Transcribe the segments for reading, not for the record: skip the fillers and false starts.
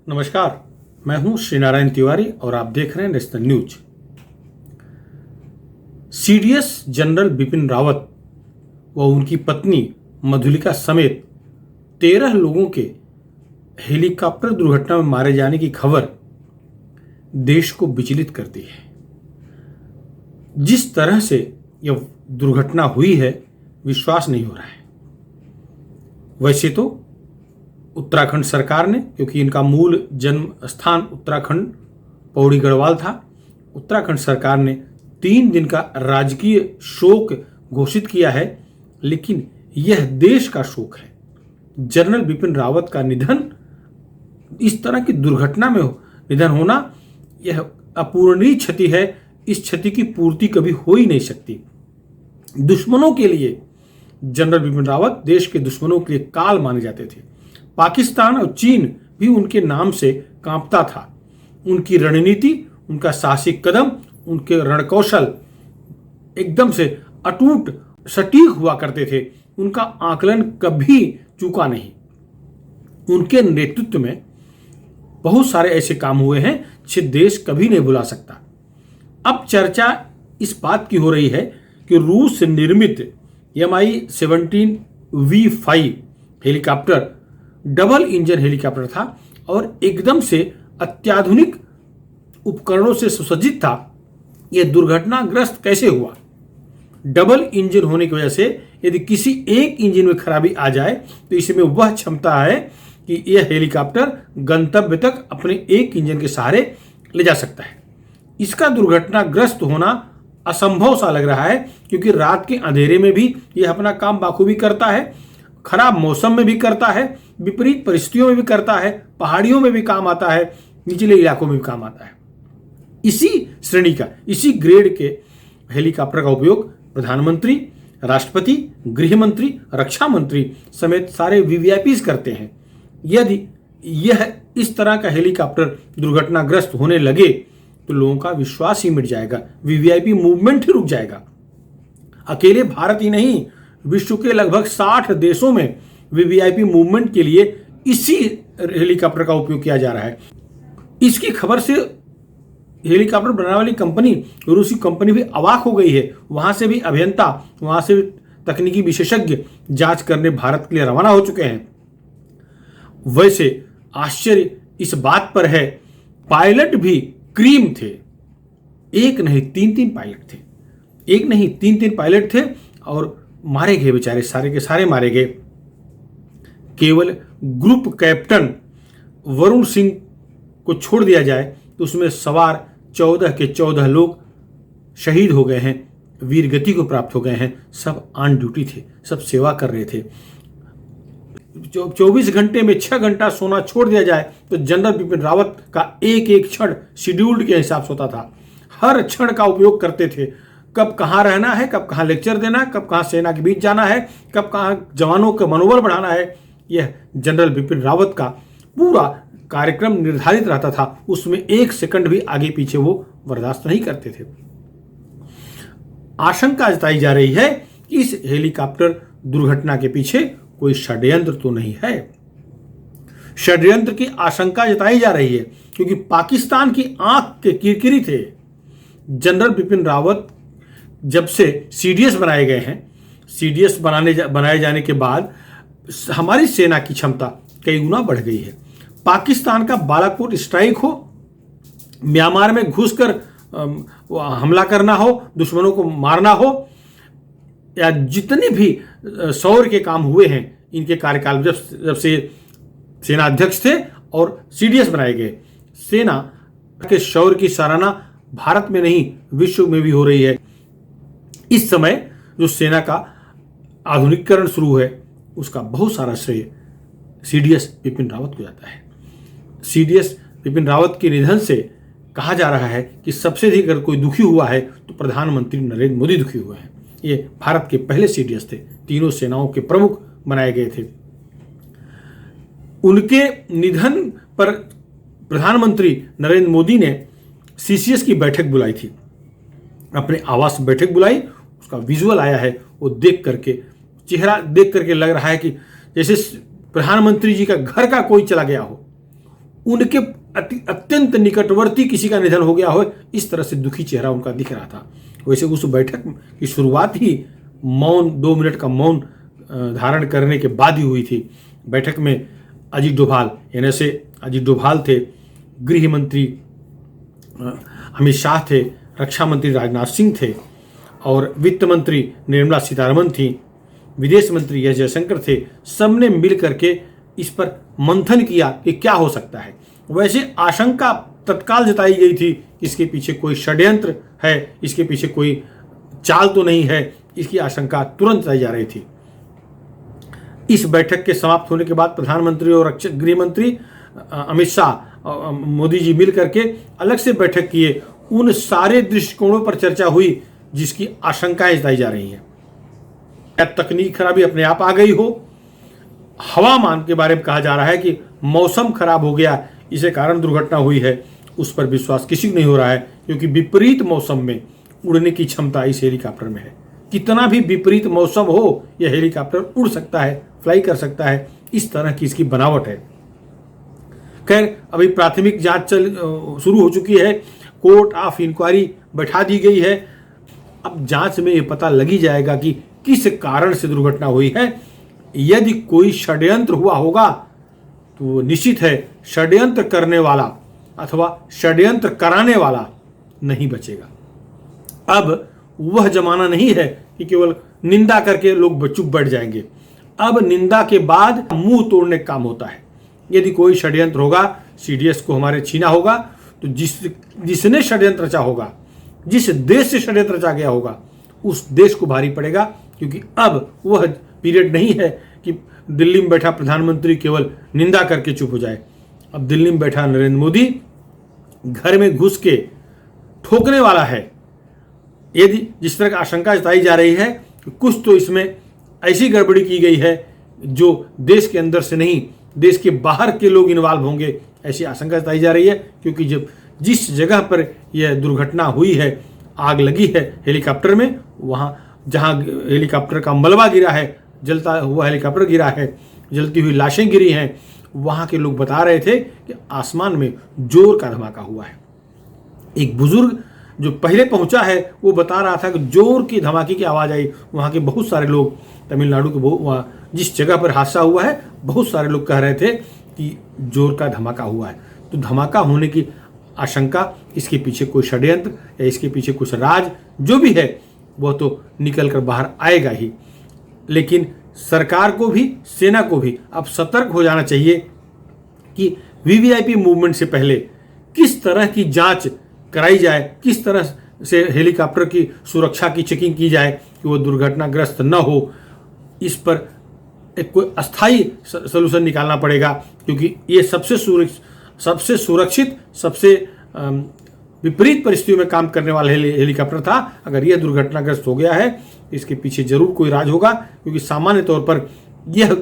नमस्कार, मैं हूं श्रीनारायण तिवारी और आप देख रहे हैं national news. CDS general Bipin Rawat व उनकी पत्नी मधुलिका समेत 13 लोगों के हेलीकॉप्टर दुर्घटना में मारे जाने की खबर देश को विचलित करती है। जिस तरह से यह दुर्घटना हुई है, विश्वास नहीं हो रहा है। वैसे तो उत्तराखंड सरकार ने, क्योंकि इनका मूल जन्म स्थान उत्तराखंड पौड़ी गढ़वाल था, उत्तराखंड सरकार ने 3 दिन का राजकीय शोक घोषित किया है। लेकिन यह देश का शोक है। जनरल बिपिन रावत का निधन, इस तरह की दुर्घटना में निधन होना, यह अपूरणीय क्षति है। इस क्षति की पूर्ति कभी हो ही नहीं सकती। दुश्मनों के लिए जनरल बिपिन रावत देश के दुश्मनों के लिए काल माने जाते थे। पाकिस्तान और चीन भी उनके नाम से कांपता था। उनकी रणनीति, उनका साहसिक कदम, उनके रणकौशल एकदम से अटूट सटीक हुआ करते थे। उनका आकलन कभी चूका नहीं। उनके नेतृत्व में बहुत सारे ऐसे काम हुए हैं जिसे देश कभी नहीं भुला सकता। अब चर्चा इस बात की हो रही है कि रूस से निर्मित Mi-17V5 helicopter double engine helicopter था और एकदम से अत्याधुनिक उपकरणों से सुसज्जित था। यह दुर्घटनाग्रस्त कैसे हुआ? डबल इंजन होने की वजह से यदि किसी एक इंजन में खराबी आ जाए तो इसमें वह क्षमता है कि यह हेलीकॉप्टर गंतव्य तक अपने एक इंजन के सहारे ले जा सकता है। इसका दुर्घटनाग्रस्त होना असंभव सा लग रहा है, क्योंकि रात के अंधेरे में भी यह अपना काम बाखूबी करता है, खराब मौसम में भी करता है, विपरीत परिस्थितियों में भी करता है, पहाड़ियों में भी काम आता है, निचले इलाकों में भी काम आता है। इसी श्रेणी का, इसी ग्रेड के हेलीकॉप्टर का उपयोग प्रधानमंत्री, राष्ट्रपति, गृह मंत्री, रक्षा मंत्री समेत सारे वीवीआईपी करते हैं। यदि यह इस तरह का हेलीकॉप्टर दुर्घटनाग्रस्त होने लगे तो लोगों का विश्वास ही मिट जाएगा, वीवीआईपी मूवमेंट ही रुक जाएगा। अकेले भारत ही नहीं, विश्व के लगभग 60 देशों में वीवीआईपी मूवमेंट के लिए इसी हेलीकॉप्टर का उपयोग किया जा रहा है। इसकी खबर से हेलीकॉप्टर बनाने वाली कंपनी, रूसी कंपनी भी अवाक हो गई है। वहां से भी अभियंता, वहां से भी तकनीकी विशेषज्ञ जांच करने भारत के लिए रवाना हो चुके हैं। वैसे आश्चर्य इस बात पर है, पायलट भी क्रीम थे। एक नहीं 3 पायलट थे। एक नहीं 3 पायलट थे और मारे गए, बेचारे सारे के सारे मारे गए। केवल ग्रुप कैप्टन वरुण सिंह को छोड़ दिया जाए तो उसमें सवार 14 के 14 लोग शहीद हो गए हैं, वीर गति को प्राप्त हो गए हैं। सब ऑन ड्यूटी थे, सब सेवा कर रहे थे। 24 घंटे में 6 घंटा सोना छोड़ दिया जाए तो जनरल बिपिन रावत का एक एक क्षण शेड्यूल्ड के हिसाब से होता था। हर क्षण का उपयोग करते थे। कब कहाँ रहना है, कब कहाँ लेक्चर देना है, कब कहाँ सेना के बीच जाना है, कब कहाँ जवानों का मनोबल बढ़ाना है, यह जनरल बिपिन रावत का पूरा कार्यक्रम निर्धारित रहता था। उसमें 1 सेकंड भी आगे पीछे वो बर्दाश्त नहीं करते थे। आशंका जताई जा रही है कि इस हेलीकॉप्टर दुर्घटना के पीछे कोई षड्यंत्र तो नहीं है। षड्यंत्र की आशंका जताई जा रही है क्योंकि पाकिस्तान की आंख के किरकिरी थे। जनरल बिपिन रावत जब से सीडीएस बनाए गए हैं, सीडीएस बनाए जाने के बाद हमारी सेना की क्षमता कई गुना बढ़ गई है। पाकिस्तान का बालाकोट स्ट्राइक हो, म्यांमार में घुसकर हमला करना हो, दुश्मनों को मारना हो, या जितने भी शौर्य के काम हुए हैं इनके कार्यकाल, जब से सेना अध्यक्ष थे और सीडीएस बनाए गए, सेना के शौर्य की सराहना भारत में नहीं विश्व में भी हो रही है। इस समय जो सेना का आधुनिकीकरण शुरू है उसका बहुत सारा श्रेय सीडीएस बिपिन रावत को जाता है। सीडीएस बिपिन रावत के निधन से कहा जा रहा है कि सबसे अधिक अगर कोई दुखी हुआ है तो प्रधानमंत्री नरेंद्र मोदी दुखी हुए हैं। ये भारत के पहले सीडीएस थे, तीनों सेनाओं के प्रमुख बनाए गए थे। उनके निधन पर प्रधानमंत्री नरेंद्र मोदी ने सीसीएस की बैठक बुलाई थी, अपने आवास बैठक बुलाई। उसका विजुअल आया है, वो देख करके, चेहरा देख करके लग रहा है कि जैसे प्रधानमंत्री जी का घर का कोई चला गया हो। उनके अत्यंत निकटवर्ती किसी का निधन हो गया हो, इस तरह से दुखी चेहरा उनका दिख रहा था। वैसे उस बैठक की शुरुआत ही मौन 2 मिनट का मौन धारण करने के बाद ही हुई थी। बैठक में अजीत डोभाल, यानी से अजीत डोभाल थे, गृह मंत्री अमित शाह थे, रक्षा मंत्री राजनाथ सिंह थे और वित्त मंत्री निर्मला सीतारमण थी, विदेश मंत्री एस जयशंकर थे। सबने मिल करके इस पर मंथन किया कि क्या हो सकता है। वैसे आशंका तत्काल जताई गई थी, इसके पीछे कोई षड्यंत्र है, इसके पीछे कोई चाल तो नहीं है, इसकी आशंका तुरंत जताई जा रही थी। इस बैठक के समाप्त होने के बाद प्रधानमंत्री और गृह मंत्री अमित शाह मोदी जी मिल करके अलग से बैठक किए। उन सारे दृष्टिकोणों पर चर्चा हुई जिसकी आशंकाएं जताई जा रही हैं। तकनीक खराबी अपने आप आ गई हो, हवामान के बारे में कहा जा रहा है कि मौसम खराब हो गया, इसे कारण दुर्घटना हुई है, उस पर विश्वास किसी को नहीं हो रहा है, क्योंकि विपरीत मौसम में उड़ने की क्षमता इस हेलीकॉप्टर में है। कितना भी विपरीत मौसम हो, यह हेलीकॉप्टर उड़ सकता है, फ्लाई कर सकता है, इस तरह की इसकी बनावट है। खैर, अभी प्राथमिक जांच शुरू हो चुकी है, कोर्ट ऑफ इंक्वायरी बैठा दी गई है। अब जांच में यह पता लगी जाएगा कि किस कारण से दुर्घटना हुई है। यदि कोई षड्यंत्र हुआ होगा तो निश्चित है षड्यंत्र करने वाला अथवा षड्यंत्र कराने वाला नहीं बचेगा। अब वह जमाना नहीं है कि केवल निंदा करके लोग चुप बैठ जाएंगे। अब निंदा के बाद मुंह तोड़ने का काम होता है। यदि कोई षड्यंत्र होगा, सीडीएस को हमारे छीना होगा, तो जिसने षड्यंत्र रचा होगा, जिस देश से षड्यंत्र रचा गया होगा, उस देश को भारी पड़ेगा। क्योंकि अब वह पीरियड नहीं है कि दिल्ली में बैठा प्रधानमंत्री केवल निंदा करके चुप हो जाए। अब दिल्ली में बैठा नरेंद्र मोदी घर में घुस के ठोकने वाला है। यदि जिस तरह की आशंका जताई जा रही है कि कुछ तो इसमें ऐसी गड़बड़ी की गई है जो देश के अंदर से नहीं, देश के बाहर के लोग इन्वॉल्व होंगे, ऐसी आशंका जताई जा रही है। क्योंकि जब जिस जगह पर यह दुर्घटना हुई है, आग लगी है हेलीकॉप्टर में, वहाँ जहाँ हेलीकॉप्टर का मलबा गिरा है, जलता हुआ हेलीकॉप्टर गिरा है, जलती हुई लाशें गिरी हैं, वहाँ के लोग बता रहे थे कि आसमान में जोर का धमाका हुआ है। एक बुजुर्ग जो पहले पहुंचा है वो बता रहा था कि जोर की धमाके की आवाज़ आई। वहाँ के बहुत सारे लोग, तमिलनाडु के जिस जगह पर हादसा हुआ है, बहुत सारे लोग कह रहे थे कि जोर का धमाका हुआ है। तो धमाका होने की आशंका, इसके पीछे कोई षड्यंत्र या इसके पीछे कुछ राज जो भी है वह तो निकल कर बाहर आएगा ही। लेकिन सरकार को भी, सेना को भी अब सतर्क हो जाना चाहिए कि वीवीआईपी मूवमेंट से पहले किस तरह की जांच कराई जाए, किस तरह से हेलीकॉप्टर की सुरक्षा की चेकिंग की जाए कि वो दुर्घटनाग्रस्त न हो। इस पर एक कोई अस्थायी सलूशन निकालना पड़ेगा, क्योंकि ये सबसे सुरक्षित, सबसे विपरीत परिस्थितियों में काम करने वाला हेलीकॉप्टर था। अगर यह दुर्घटनाग्रस्त हो गया है, इसके पीछे जरूर कोई राज होगा, क्योंकि सामान्य तौर पर यह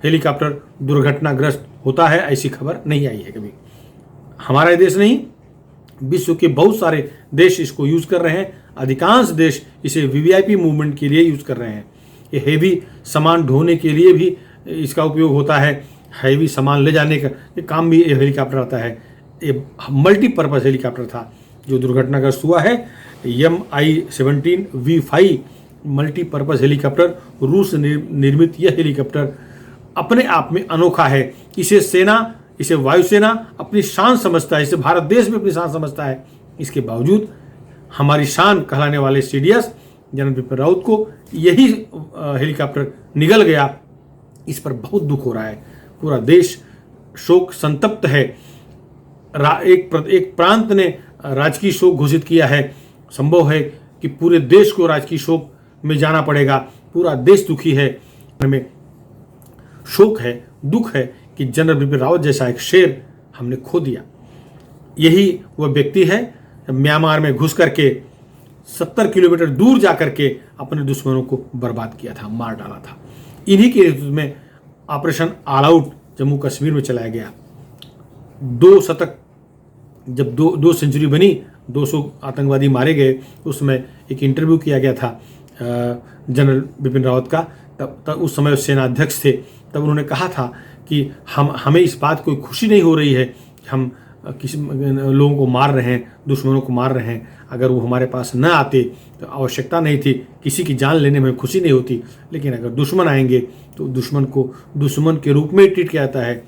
हेलीकॉप्टर दुर्घटनाग्रस्त होता है, ऐसी खबर नहीं आई है कभी। हमारा देश नहीं, विश्व के बहुत सारे देश इसको यूज कर रहे हैं। अधिकांश देश इसे वीवीआईपी मूवमेंट के लिए यूज कर रहे हैं। ये हेवी सामान ढोने के लिए भी इसका उपयोग होता है। हैवी सामान ले जाने का काम भी ये हेलीकॉप्टर आता है। ये मल्टीपर्पज़ हेलीकॉप्टर था जो दुर्घटनाग्रस्त हुआ है। MI-17V5 मल्टीपर्पज़ हेलीकॉप्टर, रूस निर्मित यह हेलीकॉप्टर अपने आप में अनोखा है। इसे सेना, इसे वायुसेना अपनी शान समझता है, इसे भारत देश में अपनी शान समझता है। इसके बावजूद हमारी शान कहलाने वाले सीडीएस जनरल बिपिन रावत को यही हेलीकॉप्टर निगल गया। इस पर बहुत दुख हो रहा है। पूरा देश शोक संतप्त है। एक प्रांत ने राजकीय शोक घोषित किया है। संभव है कि पूरे देश को राजकीय शोक में जाना पड़ेगा। पूरा देश दुखी है। हमें शोक है, दुख है कि जनरल बिपिन रावत जैसा एक शेर हमने खो दिया। यही वह व्यक्ति है म्यांमार में घुस करके 70 किलोमीटर दूर जाकर के अपने दुश्मनों को बर्बाद किया था, मार डाला था। इन्हीं के नेतृत्व में operation all out Jammu Kashmir में चलाया गया। 2 शतक, जब दो सेंचुरी बनी, 200 आतंकवादी मारे गए, उसमें एक इंटरव्यू किया गया था जनरल बिपिन रावत का। तब उस समय सेना अध्यक्ष थे। तब उन्होंने कहा था कि हमें इस बात कोई खुशी नहीं हो रही है हम किसी लोगों को मार रहे हैं, दुश्मनों को मार रहे हैं, अगर वो हमारे पास न आते तो आवश्यकता नहीं थी, किसी की जान लेने में खुशी नहीं होती। लेकिन अगर दुश्मन आएंगे तो दुश्मन को दुश्मन के रूप में ट्रीट किया जाता है।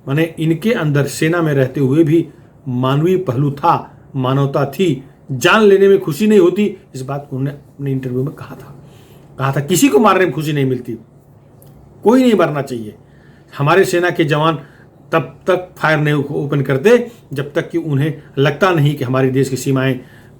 माने इनके अंदर सेना में रहते हुए भी मानवीय पहलू था, मानवता थी, जान लेने में खुशी नहीं होती। इस बात को उन्होंने अपने इंटरव्यू में कहा था किसी को मारने में खुशी नहीं मिलती, कोई नहीं मरना चाहिए। हमारे सेना के जवान तब तक फायर नहीं ओपन करते जब तक कि उन्हें लगता नहीं कि हमारे देश की सीमाएं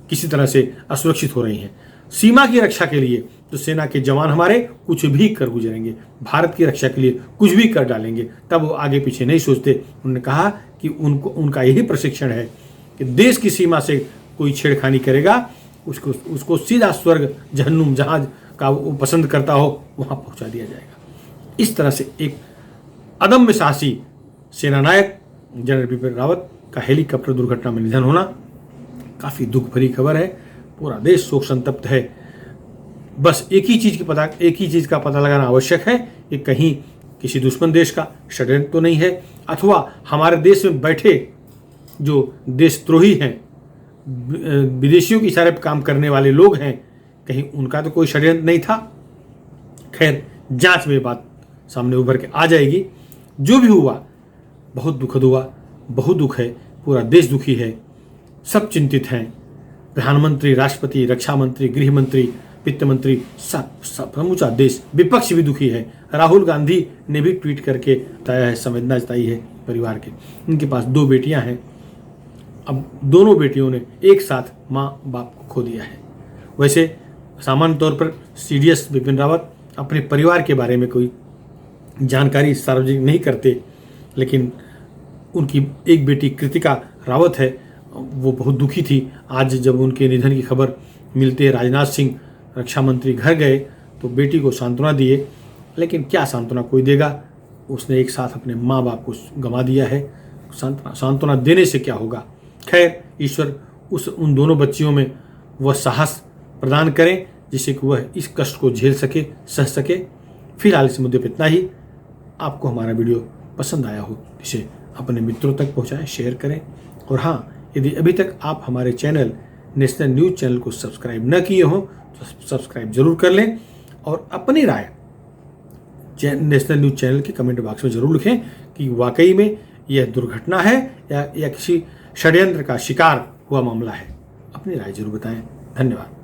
किसी तरह से असुरक्षित हो रही हैं। सीमा की रक्षा के लिए तो सेना के जवान हमारे कुछ भी कर गुजरेंगे, भारत की रक्षा के लिए कुछ भी कर डालेंगे, तब वो आगे पीछे नहीं सोचते। उन्होंने कहा कि उनका यही प्रशिक्षण है कि देश की सीमा से कोई छेड़खानी करेगा उसको सीधा स्वर्ग जहन्नुम जहां का वो पसंद करता हो वहां पहुंचा दिया जाएगा। इस तरह से एक अदम्य साहसी सेनानायक जनरल बिपिन रावत का हेलीकॉप्टर दुर्घटना में निधन होना काफ़ी दुख भरी खबर है। पूरा देश शोक संतप्त है। बस एक ही चीज़ का पता लगाना आवश्यक है कि कहीं किसी दुश्मन देश का षड्यंत्र तो नहीं है, अथवा हमारे देश में बैठे जो देशद्रोही हैं, विदेशियों के इशारे पर काम करने वाले लोग हैं, कहीं उनका तो कोई षड्यंत्र नहीं था। खैर, जांच में बात सामने उभर के आ जाएगी। जो भी हुआ बहुत दुखद हुआ, बहुत दुख है, पूरा देश दुखी है, सब चिंतित हैं। प्रधानमंत्री, राष्ट्रपति, रक्षा मंत्री, गृह मंत्री, वित्त मंत्री, सब समूचा देश, विपक्ष भी दुखी है। राहुल गांधी ने भी ट्वीट करके बताया है, संवेदना जताई है परिवार के। इनके पास 2 बेटियां हैं, अब दोनों बेटियों ने एक साथ माँ बाप को खो दिया है। वैसे सामान्य तौर पर सीडीएस बिपिन रावत अपने परिवार के बारे में कोई जानकारी सार्वजनिक नहीं करते, लेकिन उनकी एक बेटी कृतिका रावत है, वो बहुत दुखी थी। आज जब उनके निधन की खबर मिलते राजनाथ सिंह रक्षा मंत्री घर गए तो बेटी को सांत्वना दिए, लेकिन क्या सांत्वना कोई देगा। उसने एक साथ अपने माँ बाप को गंवा दिया है, सांत्वना देने से क्या होगा। खैर, ईश्वर उन दोनों बच्चियों में वह साहस प्रदान करें जिससे कि वह इस कष्ट को झेल सके, सह सके। फिलहाल इस मुद्दे पर इतना ही। आपको हमारा वीडियो पसंद आया हो इसे अपने मित्रों तक पहुंचाएं, शेयर करें। और हाँ, यदि अभी तक आप हमारे चैनल नेशनल न्यूज़ चैनल को सब्सक्राइब न किए हों तो सब्सक्राइब जरूर कर लें और अपनी राय नेशनल न्यूज़ चैनल के कमेंट बॉक्स में जरूर लिखें कि वाकई में यह दुर्घटना है या किसी षड्यंत्र का शिकार हुआ मामला है। अपनी राय जरूर बताएं। धन्यवाद।